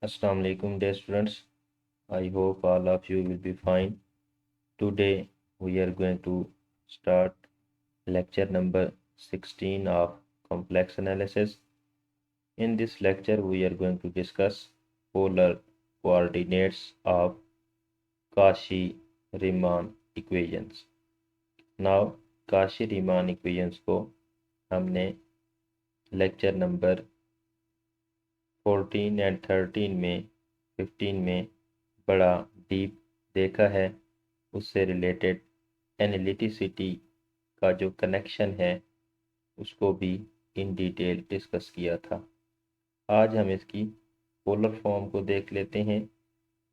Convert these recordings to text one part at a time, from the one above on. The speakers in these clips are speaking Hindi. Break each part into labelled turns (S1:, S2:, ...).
S1: Assalamu alaikum dear students. I hope all of you will be fine. Today we are going to start lecture number 16 of complex analysis. In this lecture we are going to discuss polar coordinates of Cauchy-Riemann equations. Now Cauchy-Riemann equations को हमने लेक्चर नंबर 14 एंड 13 में 15 में बड़ा डीप देखा है। उससे रिलेटेड एनालिटिसिटी का जो कनेक्शन है उसको भी इन डिटेल डिस्कस किया था। आज हम इसकी पोलर फॉर्म को देख लेते हैं।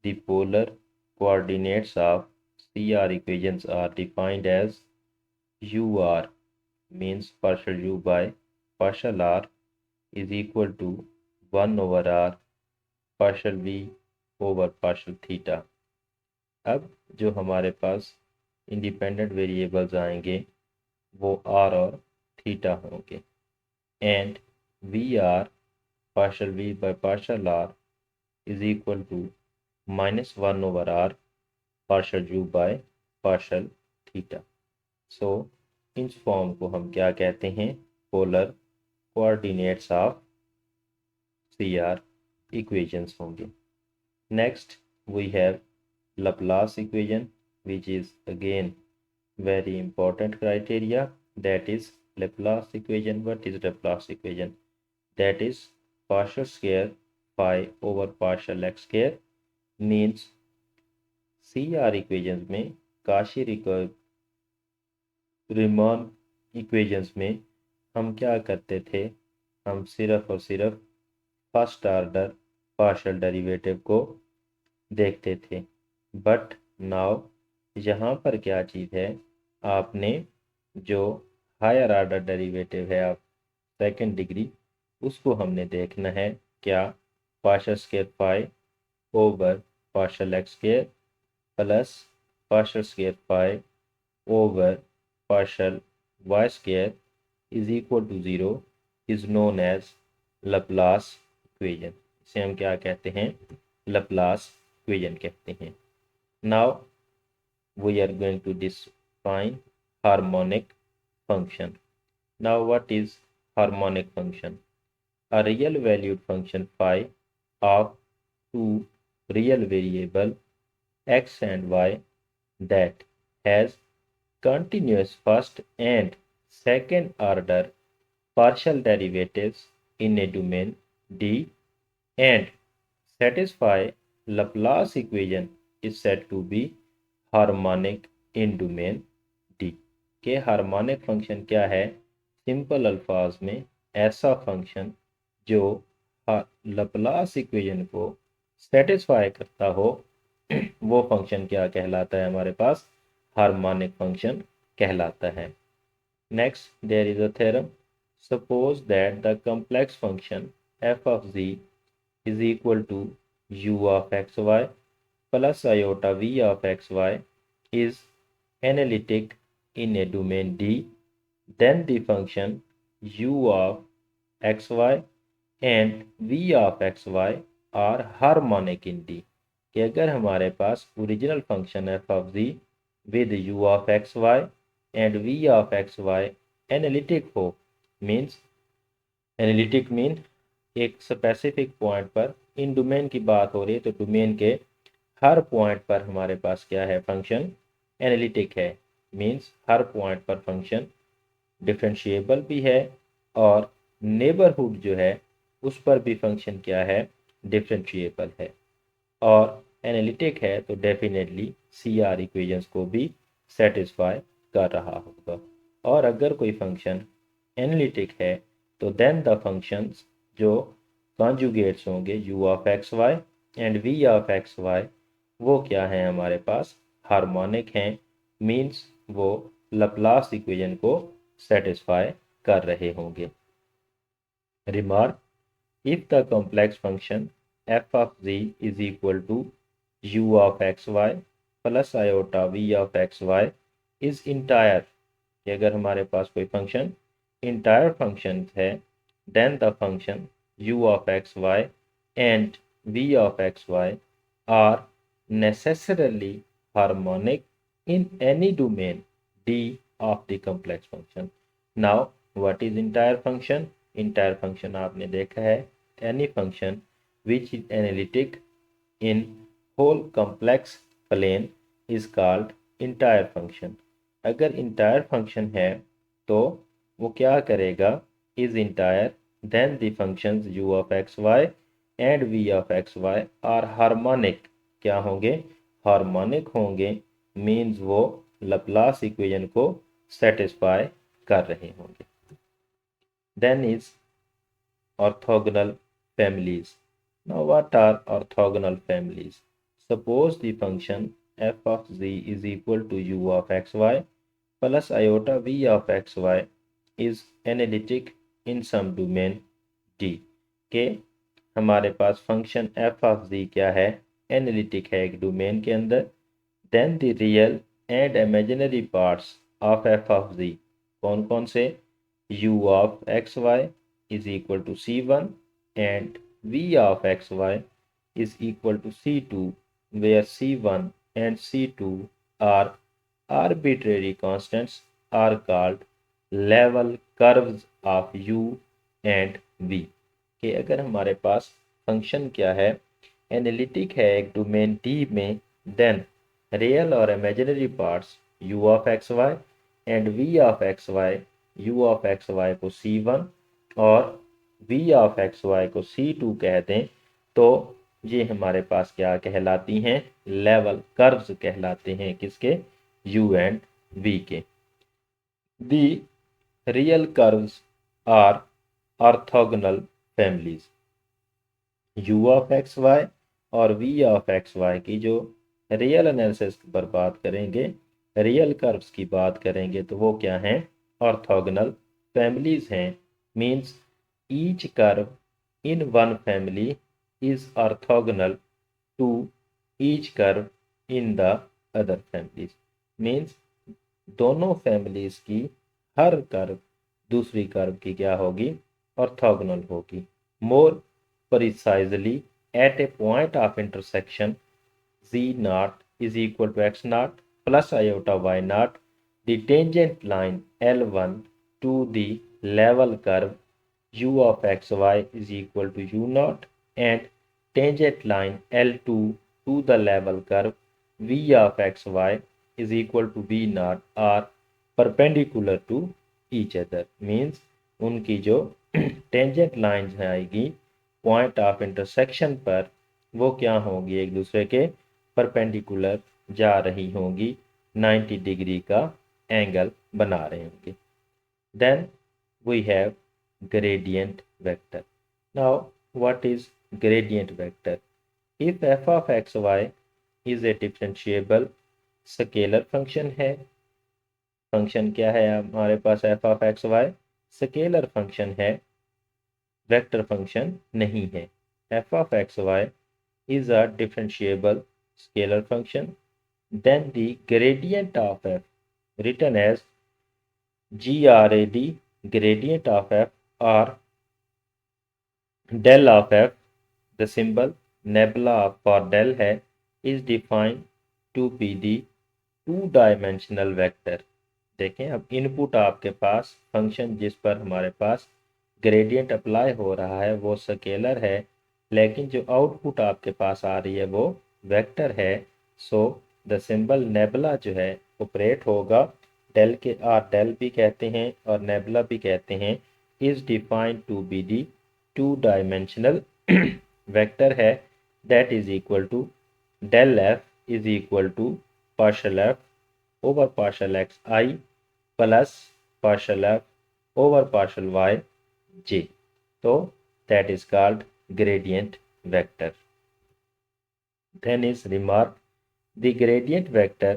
S1: The polar coordinates of CR equations are defined as UR means partial U by partial R is equal to 1 over R partial V over partial theta। अब जो हमारे पास इंडिपेंडेंट वेरिएबल्स आएंगे वो R और थीटा होंगे and VR partial V by partial R is equal to -1 over R partial U by partial theta। So इस फॉर्म को हम क्या कहते हैं? Polar coordinates of CR equations होंगे। Next we have Laplace equation, which is again very important criteria, that is Laplace equation. What is Laplace equation? That is partial square phi over partial x square means CR equations में Cauchy Riemann equations में हम क्या करते थे? हम सिर्फ और सिर्फ फर्स्ट ऑर्डर पार्शियल डेरिवेटिव को देखते थे। बट नाउ यहाँ पर क्या चीज़ है, आपने जो हायर ऑर्डर डेरिवेटिव है आप सेकंड डिग्री उसको हमने देखना है। क्या? Partial square pi over partial x square plus partial square pi over partial y square is equal to 0 is known as Laplace equation। इसे हम क्या कहते हैं? Laplace equation कहते हैं। Now we are going to define harmonic function। Now what is harmonic function? A real valued function phi of two real variable x and y that has continuous first and second order partial derivatives in a domain D and satisfy Laplace equation is said to be harmonic in domain D। के हार्मोनिक फंक्शन क्या है? सिंपल अल्फाज में ऐसा फंक्शन जो लप्लास इक्वेशन को सेटिस्फाई करता हो वो फंक्शन क्या कहलाता है? हमारे पास हार्मोनिक फंक्शन कहलाता है। Next there is a theorem. Suppose that the complex function f of z is equal to u of xy plus iota v of xy is analytic in a domain D, then the function u of xy and v of xy are harmonic in D। कि अगर हमारे पास original function f of z with u of xy and v of xy analytic हो, मीन्स एनालिटिक मीन एक स्पेसिफिक पॉइंट पर, इन डोमेन की बात हो रही है तो डोमेन के हर पॉइंट पर हमारे पास क्या है? फंक्शन एनालिटिक है। मीन्स हर पॉइंट पर फंक्शन डिफरेंशिएबल भी है और नेबरहुड जो है उस पर भी फंक्शन क्या है? डिफरेंशिएबल है और एनालिटिक है तो डेफिनेटली CR इक्वेशंस को भी सेटिस्फाई कर रहा होगा। और अगर कोई फंक्शन एनालिटिक है तो देन द फंक्शंस जो कॉन्जुगेट्स होंगे u of xy and v of xy वो क्या है? हमारे पास हार्मोनिक हैं। मीन्स वो लप्लास इक्वेशन को सेटिस्फाई कर रहे होंगे। Remark, if the complex function f of z is equal to u of xy plus iota v of xy is entire, कि अगर हमारे पास कोई फंक्शन इंटायर फंक्शन है then the function u of xy and v of xy are necessarily harmonic in any domain d of the complex function. Now what is entire function? Entire function आपने देखा है any function which is analytic in whole complex plane is called entire function. अगर entire function है तो वो क्या करेगा? is entire then the functions u of xy and v of xy are harmonic. क्या होंगे? हार्मोनिक होंगे, मीन्स वो लैप्लास इक्वेशन को सेटिस्फाई कर रहे होंगे. Then is orthogonal families. Now what are orthogonal families? Suppose the function f of z is equal to u of xy plus iota v of xy is analytic in some domain d. के हमारे पास फंक्शन f of z क्या है? एनालिटिक है एक डोमेन के अंदर. Then the real and imaginary parts of f of z कौन कौन से? u of xy is equal to c1 and v of xy is equal to c2, where c1 and c2 are arbitrary constants are called level curves of u and v. कि अगर हमारे पास फंक्शन क्या है? एनालिटिक है एक डोमेन D में, देन रियल और imaginary parts u of xy and v of xy, u of xy को c1 और v of xy को c2 कह दें तो ये हमारे पास क्या कहलाती हैं? लेवल कर्व्स कहलाते हैं. किसके? u एंड v के. The real curves are orthogonal families. u of xy और v of xy की जो रियल एनालिसिस पर बात करेंगे, रियल कर्व्स की बात करेंगे तो वो क्या हैं? ऑर्थोगोनल फैमिलीज हैं. Means each curve in one family is orthogonal to each curve in the other families. Means दोनों फैमिलीज की हर कर्व दूसरी कर्व की क्या होगी? ऑर्थोगोनल होगी. मोर precisely at a point of intersection z naught is equal to x naught plus iota y naught, the tangent line L1 to the level curve u of xy is equal to u naught and tangent line L2 to the level curve v of xy is equal to v naught are perpendicular to each other. Means उनकी जो टेंजेंट लाइंस आएगी पॉइंट ऑफ इंटरसेक्शन पर वो क्या होंगी? एक दूसरे के परपेंडिकुलर जा रही होंगी, 90 डिग्री का एंगल बना रहे होंगे. Then we have gradient vector. Now what is gradient vector? If f of x y is a differentiable scalar function है. फंक्शन क्या है हमारे पास? F of x y scalar function है, वेक्टर फंक्शन नहीं है. f of xy is a differentiable scalar function. Then the gradient of f written as grad, gradient of f or del of f, the symbol nebula for del है, is defined to be the two-dimensional vector. देखें अब इनपुट आपके पास फंक्शन जिस पर हमारे पास ग्रेडियंट अप्लाई हो रहा है वो स्केलर है, लेकिन जो आउटपुट आपके पास आ रही है वो वेक्टर है. सो द सिंबल नेबुला जो है ऑपरेट होगा, डेल के डेल भी कहते हैं और नेबुला भी कहते हैं, is defined to be the two dimensional vector है. That is equal to del f is equal to partial f over partial x i plus partial f over partial y j. So that is called gradient vector. Then is remark, the gradient vector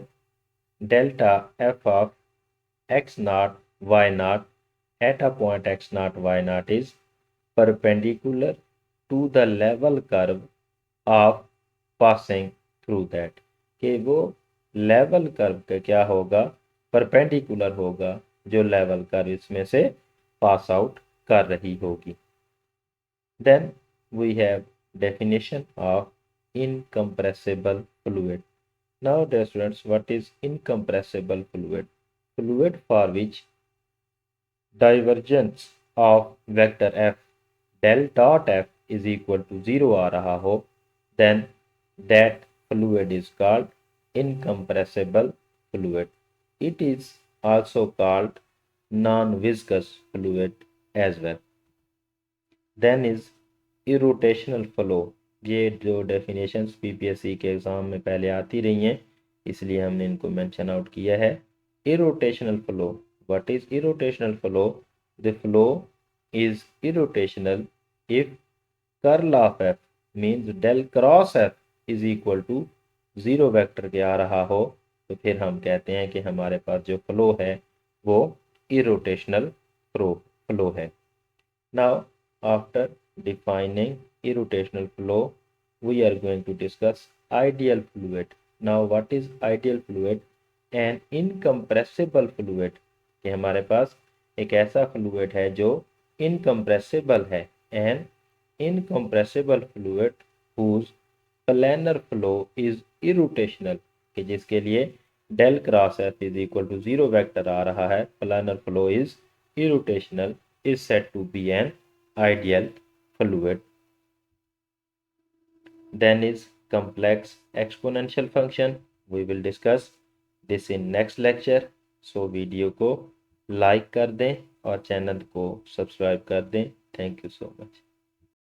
S1: delta f of x naught y naught at a point x naught y naught is perpendicular to the level curve of passing through that. कि वो लेवल कर्व का क्या होगा? परपेंडिकुलर होगा जो लेवल कर्व इसमें से पास आउट कर रही होगी. Then we have definition of incompressible fluid. Now, dear students, what is incompressible fluid? Fluid for which divergence of vector f del dot f is equal to 0 आ रहा हो, then that fluid is called incompressible fluid. It is also called non-viscous fluid as well. Then is irrotational flow. ये जो डेफिनेशंस पीपीएससी के एग्जाम में पहले आती रही हैं, इसलिए हमने इनको मेंशन आउट किया है. Irrotational flow. What is irrotational flow? The flow is irrotational if curl of F means del cross F is equal to 0 vector के आ रहा हो, तो फिर हम कहते हैं कि हमारे पास जो फ्लो है वो इरोटेशनल फ्लो है. Now after defining irrotational flow we are going to discuss ideal fluid. Now what is ideal fluid? An incompressible fluid, कि हमारे पास एक ऐसा फ्लूइड है जो इनकम्प्रेसिबल है. An incompressible fluid whose planar flow is irrotational, कि जिसके लिए del cross F is equal to 0 vector आ रहा है, planar flow is irrotational, is said to be an ideal fluid. Then is complex exponential function. We will discuss this in next lecture. So video को लाइक कर दें और चैनल को सब्सक्राइब कर दें. Thank you so much.